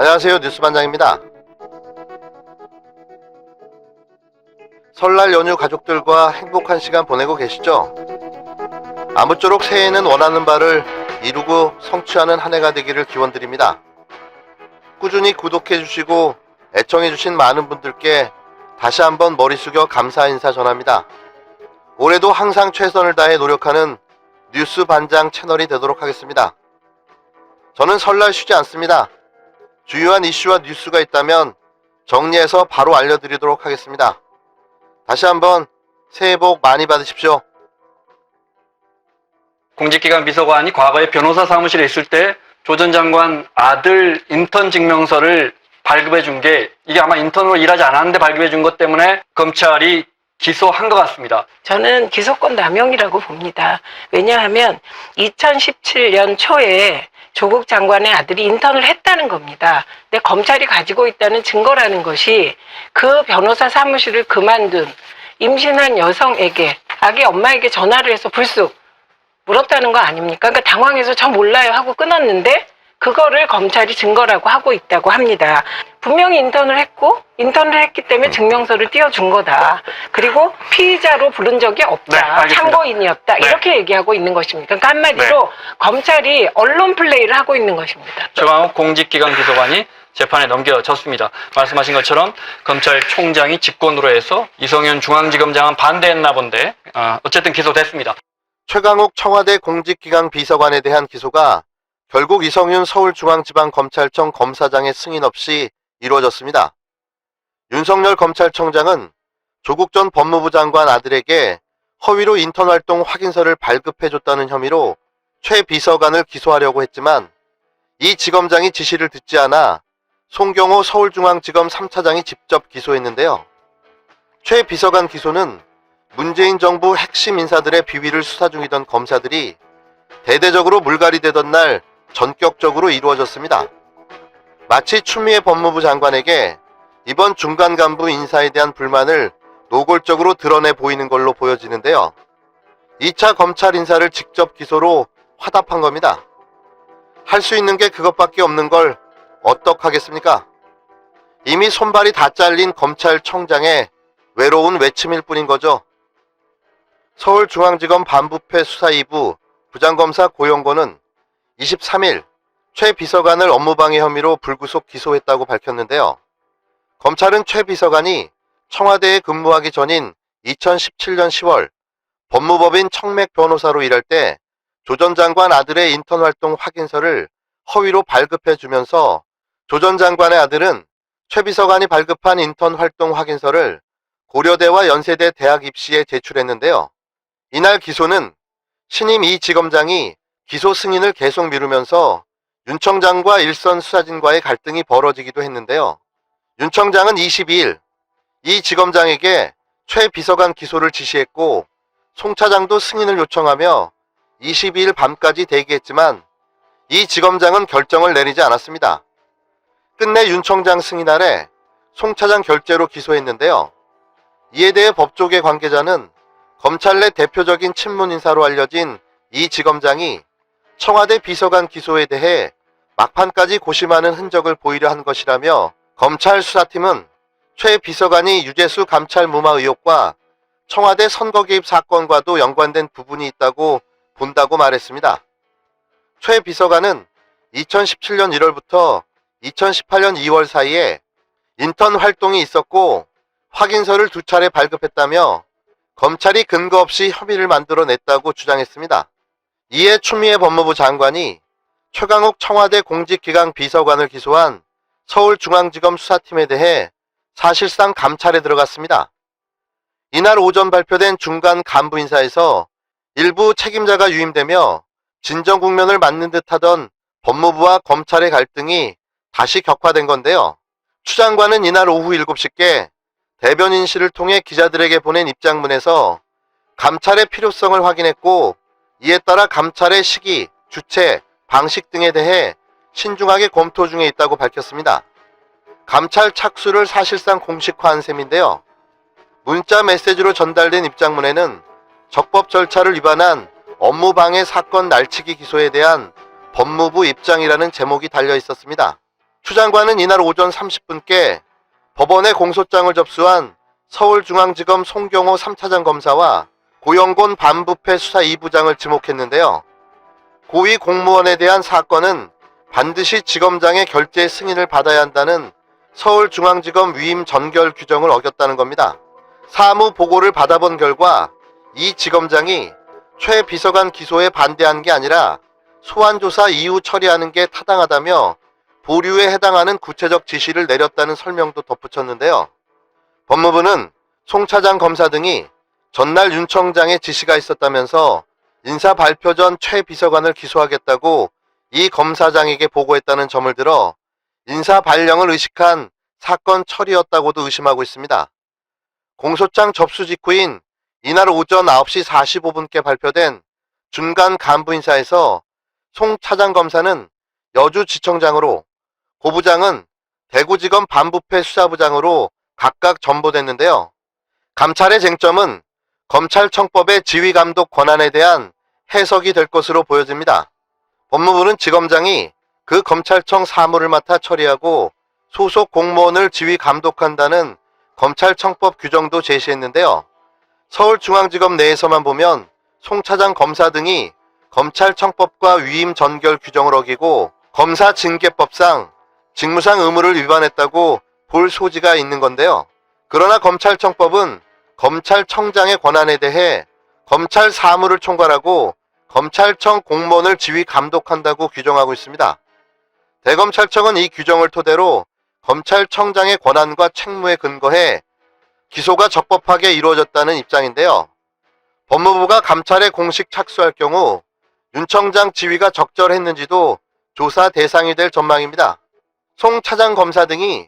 안녕하세요. 뉴스반장입니다. 설날 연휴 가족들과 행복한 시간 보내고 계시죠? 아무쪼록 새해에는 원하는 바를 이루고 성취하는 한 해가 되기를 기원드립니다. 꾸준히 구독해주시고 애청해주신 많은 분들께 다시 한번 머리 숙여 감사 인사 전합니다. 올해도 항상 최선을 다해 노력하는 뉴스반장 채널이 되도록 하겠습니다. 저는 설날 쉬지 않습니다. 주요한 이슈와 뉴스가 있다면 정리해서 바로 알려드리도록 하겠습니다. 다시 한번 새해 복 많이 받으십시오. 공직기관 비서관이 과거에 변호사 사무실에 있을 때 조 전 장관 아들 인턴 증명서를 발급해 준 게, 이게 아마 인턴으로 일하지 않았는데 발급해 준 것 때문에 검찰이 기소한 것 같습니다. 저는 기소권 남용이라고 봅니다. 왜냐하면 2017년 초에 조국 장관의 아들이 인턴을 했다는 겁니다. 근데 검찰이 가지고 있다는 증거라는 것이 그 변호사 사무실을 그만둔 임신한 여성에게, 아기 엄마에게 전화를 해서 불쑥 물었다는 거 아닙니까? 그러니까 당황해서 저 몰라요 하고 끊었는데 그거를 검찰이 증거라고 하고 있다고 합니다. 분명히 인턴을 했기 때문에 증명서를 띄워준 거다. 그리고 피의자로 부른 적이 없다. 네, 참고인이었다. 네. 이렇게 얘기하고 있는 것입니다. 그러니까 한마디로 검찰이 언론 플레이를 하고 있는 것입니다. 최강욱 공직기관 비서관이 재판에 넘겨졌습니다. 말씀하신 것처럼 검찰총장이 직권으로 해서 이성윤 중앙지검장은 반대했나 본데 어쨌든 기소됐습니다. 최강욱 청와대 공직기강 비서관에 대한 기소가 결국 이성윤 서울중앙지방검찰청 검사장의 승인 없이 이루어졌습니다. 윤석열 검찰청장은 조국 전 법무부 장관 아들에게 허위로 인턴 활동 확인서를 발급해줬다는 혐의로 최 비서관을 기소하려고 했지만 이 지검장이 지시를 듣지 않아 송경호 서울중앙지검 3차장이 직접 기소했는데요. 최 비서관 기소는 문재인 정부 핵심 인사들의 비위를 수사 중이던 검사들이 대대적으로 물갈이되던 날 전격적으로 이루어졌습니다. 마치 추미애 법무부 장관에게 이번 중간 간부 인사에 대한 불만을 노골적으로 드러내 보이는 걸로 보여지는데요. 2차 검찰 인사를 직접 기소로 화답한 겁니다. 할 수 있는 게 그것밖에 없는 걸 어떡하겠습니까? 이미 손발이 다 잘린 검찰청장의 외로운 외침일 뿐인 거죠. 서울중앙지검 반부패 수사 2부 부장검사 고영곤은 23일 최 비서관을 업무방해 혐의로 불구속 기소했다고 밝혔는데요. 검찰은 최 비서관이 청와대에 근무하기 전인 2017년 10월 법무법인 청맥 변호사로 일할 때 조 전 장관 아들의 인턴 활동 확인서를 허위로 발급해 주면서 조 전 장관의 아들은 최 비서관이 발급한 인턴 활동 확인서를 고려대와 연세대 대학 입시에 제출했는데요. 이날 기소는 신임 이 지검장이 기소 승인을 계속 미루면서 윤 청장과 일선 수사진과의 갈등이 벌어지기도 했는데요. 윤 청장은 22일 이 지검장에게 최 비서관 기소를 지시했고 송 차장도 승인을 요청하며 22일 밤까지 대기했지만 이 지검장은 결정을 내리지 않았습니다. 끝내 윤 청장 승인 아래 송 차장 결재로 기소했는데요. 이에 대해 법조계 관계자는 검찰 내 대표적인 친문 인사로 알려진 이 지검장이 청와대 비서관 기소에 대해 막판까지 고심하는 흔적을 보이려 한 것이라며 검찰 수사팀은 최 비서관이 유재수 감찰 무마 의혹과 청와대 선거 개입 사건과도 연관된 부분이 있다고 본다고 말했습니다. 최 비서관은 2017년 1월부터 2018년 2월 사이에 인턴 활동이 있었고 확인서를 2차례 발급했다며 검찰이 근거 없이 혐의를 만들어냈다고 주장했습니다. 이에 추미애 법무부 장관이 최강욱 청와대 공직기강 비서관을 기소한 서울중앙지검 수사팀에 대해 사실상 감찰에 들어갔습니다. 이날 오전 발표된 중간 간부 인사에서 일부 책임자가 유임되며 진정 국면을 맞는 듯하던 법무부와 검찰의 갈등이 다시 격화된 건데요. 추 장관은 이날 오후 7시께 대변인실을 통해 기자들에게 보낸 입장문에서 감찰의 필요성을 확인했고 이에 따라 감찰의 시기, 주체, 방식 등에 대해 신중하게 검토 중에 있다고 밝혔습니다. 감찰 착수를 사실상 공식화한 셈인데요. 문자 메시지로 전달된 입장문에는 적법 절차를 위반한 업무방해 사건 날치기 기소에 대한 법무부 입장이라는 제목이 달려 있었습니다. 추 장관은 이날 오전 30분께 법원에 공소장을 접수한 서울중앙지검 송경호 3차장 검사와 고영곤 반부패 수사 2부장을 지목했는데요. 고위 공무원에 대한 사건은 반드시 지검장의 결재 승인을 받아야 한다는 서울중앙지검 위임 전결 규정을 어겼다는 겁니다. 사무 보고를 받아본 결과 이 지검장이 최 비서관 기소에 반대한 게 아니라 소환조사 이후 처리하는 게 타당하다며 보류에 해당하는 구체적 지시를 내렸다는 설명도 덧붙였는데요. 법무부는 송 차장 검사 등이 전날 윤 청장의 지시가 있었다면서 인사 발표 전 최 비서관을 기소하겠다고 이 검사장에게 보고했다는 점을 들어 인사 발령을 의식한 사건 처리였다고도 의심하고 있습니다. 공소장 접수 직후인 이날 오전 9시 45분께 발표된 중간 간부 인사에서 송 차장 검사는 여주지청장으로, 고 부장은 대구지검 반부패 수사부장으로 각각 전보됐는데요. 감찰의 쟁점은 검찰청법의 지휘감독 권한에 대한 해석이 될 것으로 보여집니다. 법무부는 지검장이 그 검찰청 사무를 맡아 처리하고 소속 공무원을 지휘 감독한다는 검찰청법 규정도 제시했는데요. 서울중앙지검 내에서만 보면 송 차장 검사 등이 검찰청법과 위임 전결 규정을 어기고 검사징계법상 직무상 의무를 위반했다고 볼 소지가 있는 건데요. 그러나 검찰청법은 검찰청장의 권한에 대해 검찰 사무를 총괄하고 검찰청 공무원을 지휘 감독한다고 규정하고 있습니다. 대검찰청은 이 규정을 토대로 검찰청장의 권한과 책무에 근거해 기소가 적법하게 이루어졌다는 입장인데요. 법무부가 감찰에 공식 착수할 경우 윤 청장 지휘가 적절했는지도 조사 대상이 될 전망입니다. 송 차장 검사 등이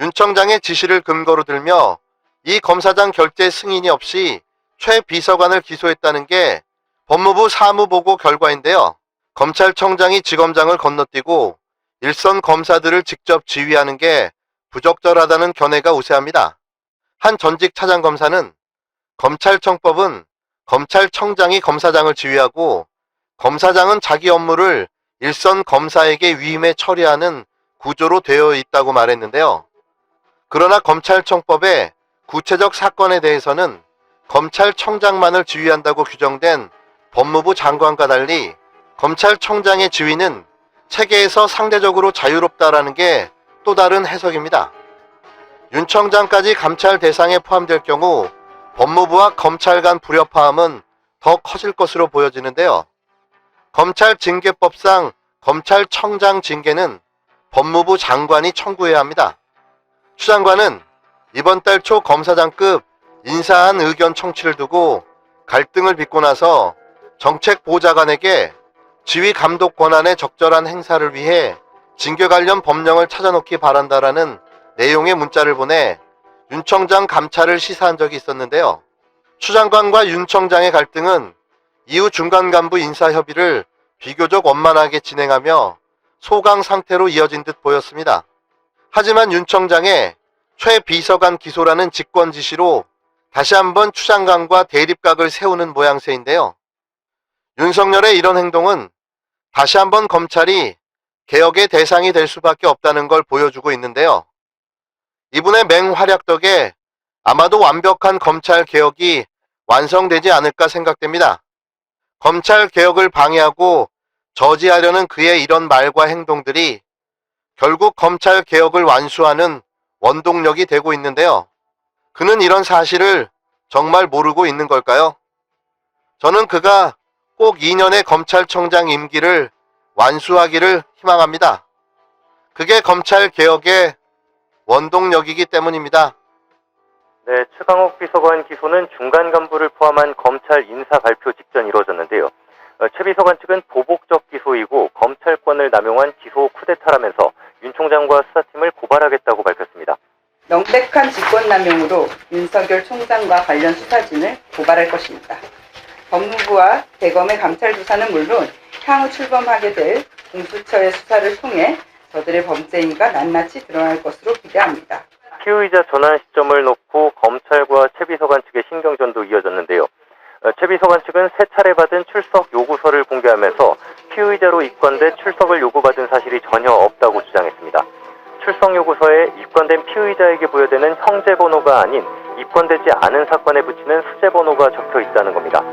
윤 청장의 지시를 근거로 들며 이 검사장 결재 승인이 없이 최 비서관을 기소했다는 게 법무부 사무보고 결과인데요. 검찰청장이 지검장을 건너뛰고 일선 검사들을 직접 지휘하는 게 부적절하다는 견해가 우세합니다. 한 전직 차장검사는 검찰청법은 검찰청장이 검사장을 지휘하고 검사장은 자기 업무를 일선 검사에게 위임해 처리하는 구조로 되어 있다고 말했는데요. 그러나 검찰청법에 구체적 사건에 대해서는 검찰청장만을 지휘한다고 규정된 법무부 장관과 달리 검찰청장의 지휘는 체계에서 상대적으로 자유롭다라는 게 또 다른 해석입니다. 윤 청장까지 감찰 대상에 포함될 경우 법무부와 검찰 간 불협화음은 더 커질 것으로 보여지는데요. 검찰징계법상 검찰청장 징계는 법무부 장관이 청구해야 합니다. 추 장관은 이번 달 초 검사장급 인사안 의견 청취를 두고 갈등을 빚고 나서 정책보좌관에게 지휘 감독 권한의 적절한 행사를 위해 징계 관련 법령을 찾아놓기 바란다라는 내용의 문자를 보내 윤 청장 감찰을 시사한 적이 있었는데요. 추 장관과 윤 청장의 갈등은 이후 중간 간부 인사 협의를 비교적 원만하게 진행하며 소강 상태로 이어진 듯 보였습니다. 하지만 윤 청장의 최 비서관 기소라는 직권 지시로 다시 한번 추 장관과 대립각을 세우는 모양새인데요. 윤석열의 이런 행동은 다시 한번 검찰이 개혁의 대상이 될 수밖에 없다는 걸 보여주고 있는데요. 이분의 맹활약 덕에 아마도 완벽한 검찰 개혁이 완성되지 않을까 생각됩니다. 검찰 개혁을 방해하고 저지하려는 그의 이런 말과 행동들이 결국 검찰 개혁을 완수하는 원동력이 되고 있는데요. 그는 이런 사실을 정말 모르고 있는 걸까요? 저는 그가 꼭 2년의 검찰청장 임기를 완수하기를 희망합니다. 그게 검찰 개혁의 원동력이기 때문입니다. 네, 최강욱 비서관 기소는 중간 간부를 포함한 검찰 인사 발표 직전 이루어졌는데요. 최 비서관 측은 보복적 기소이고 검찰권을 남용한 기소 쿠데타라면서 윤 총장과 수사팀을 고발하겠다고 밝혔습니다. 명백한 직권남용으로 윤석열 총장과 관련 수사진을 고발할 것입니다. 법무부와 대검의 감찰 조사는 물론 향후 출범하게 될 공수처의 수사를 통해 저들의 범죄 행위가 낱낱이 드러날 것으로 기대합니다. 피의자 전환 시점을 놓고 검찰과 최 비서관 측의 신경전도 이어졌는데요. 최 비서관 측은 세 차례 받은 출석 요구서를 공개하면서 피의자로 입건돼 출석을 요구받은 사실이 전혀 없다고 주장했습니다. 출석 요구서에 입건된 피의자에게 부여되는 형제 번호가 아닌 입건되지 않은 사건에 붙이는 수제 번호가 적혀 있다는 겁니다.